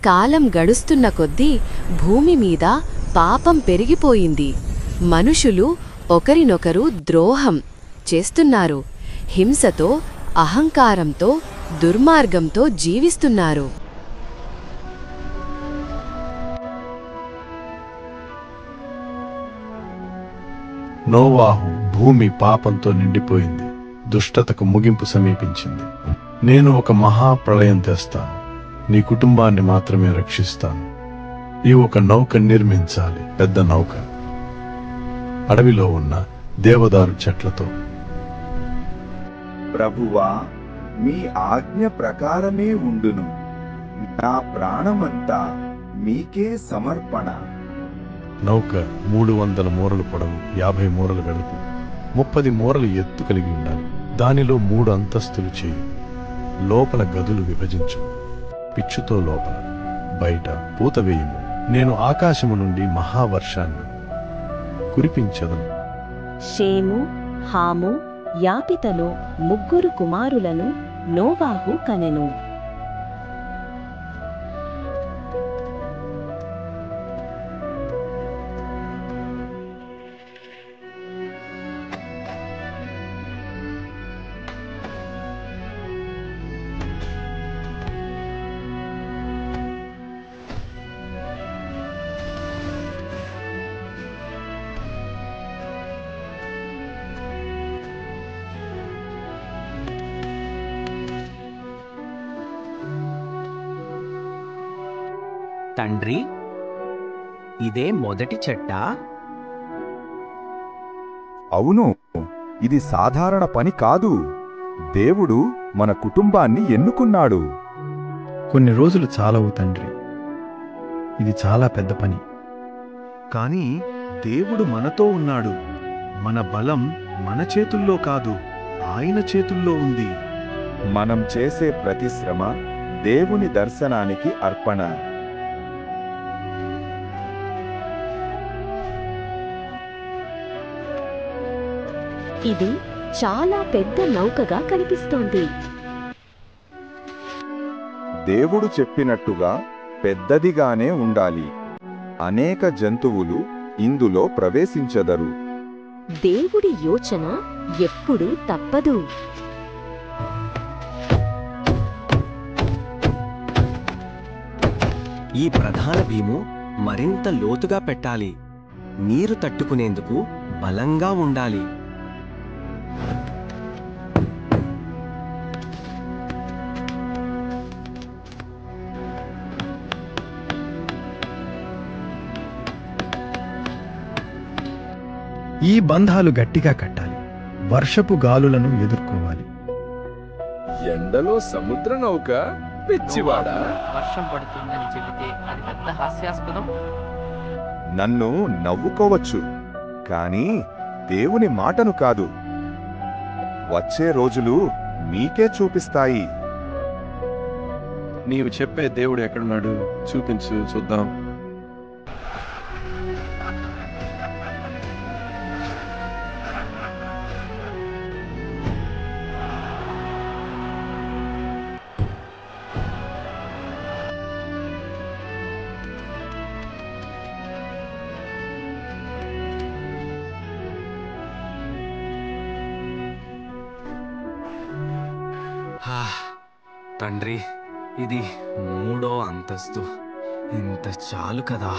కాలం గడుస్తున్న కొద్దీ భూమి మీద పాపం పెరిగిపోయింది. మనుషులు ఒకరినొకరు ద్రోహం చేస్తున్నారు. హింసతో, అహంకారంతో, దుర్మార్గంతో జీవిస్తున్నారు. నోవాహు భూమి పాపంతో నిండిపోయింది. దుష్టతకు ముగింపు సమీపించింది. నేను ఒక మహాప్రళయం తెస్తాను. నీ కుటుంబాన్ని మాత్రమే రక్షిస్తాను. నీవు ఒక నౌక నిర్మించాలి, పెద్ద నౌక, అడవిలో ఉన్న దేవదారు చెట్లతో. ప్రభువా, మీ ఆజ్ఞ ప్రకారమే ఉండును. నా ప్రాణమంతా మీకే సమర్పణ. నౌక 300 మూరలు పొడవు, 50 మూరలు వెడల్పు, 30 మూరలు ఎత్తు కలిగి ఉండాలి. దానిలో 3 అంతస్తులు చేయి. లోపల గదులు విభజించు. పిచ్చుతో లోపల, బయట పూత వేయుము. నేను ఆకాశము నుండి మహావర్షాన్ని కురిపించదను. షేము, హాము, యాపితలో 3 కుమారులను నోవాహు కనెను. తండ్రి, ఇదే మొదటి చెట్టా? అవును, ఇది సాధారణ పని కాదు. దేవుడు మన కుటుంబాన్ని ఎన్నుకున్నాడు. కొన్ని రోజులు చాలవు తండ్రి. ఇది చాలా పెద్ద పని. కానీ దేవుడు మనతో ఉన్నాడు. మన బలం మన చేతుల్లో కాదు, ఆయన చేతుల్లో ఉంది. మనం చేసే ప్రతి శ్రమ దేవుని దర్శనానికి అర్పణ. ఇది చాలా పెద్ద నౌకగా కనిపిస్తోంది. దేవుడు చెప్పినట్టుగా పెద్దదిగానే ఉండాలి. అనేక జంతువులు ఇందులో ప్రవేశించెదరు. దేవుడి యోచన ఎప్పుడూ తప్పదు. ఈ ప్రధాన భీము మరింత లోతుగా పెట్టాలి. నీరు తట్టుకునేందుకు బలంగా ఉండాలి. ఈ బంధాలు గట్టిగా కట్టాలి. వర్షపు గాలులను ఎదుర్కోవాలి. ఎండలో సముద్ర నౌక, పిచ్చివాడా? వర్షం పడుతుందని చెబితే అది పెద్ద హాస్యాస్పదం. నన్ను నవ్వుకోవచ్చు, కానీ దేవుని మాటను కాదు. వచ్చే రోజులు మీకే చూపిస్తాయి. నీవు చెప్పే దేవుడు ఎక్కడున్నాడు? చూపించు, చూద్దాం. తండ్రి, ఇది 3వ అంతస్తు. ఇంత చాలు కదా.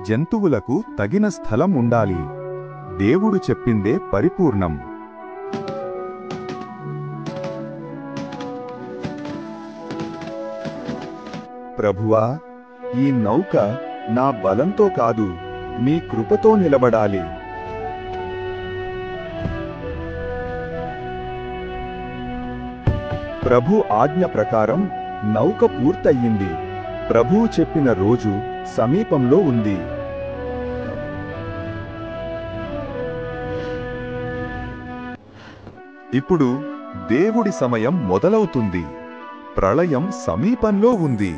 జంతువులకు తగిన స్థలం ఉండాలి. దేవుడు చెప్పిందే పరిపూర్ణం. ప్రభువా, ఈ నౌక నా బలంతో కాదు, మీ కృపతో నిలబడాలి. ప్రభు ఆజ్ఞ ప్రకారం నౌక పూర్తయింది. ప్రభువు చెప్పిన రోజు సమీపంలో ఉంది. ఇప్పుడు దేవుడి సమయం మొదలవుతుంది. ప్రళయం సమీపంలో ఉంది.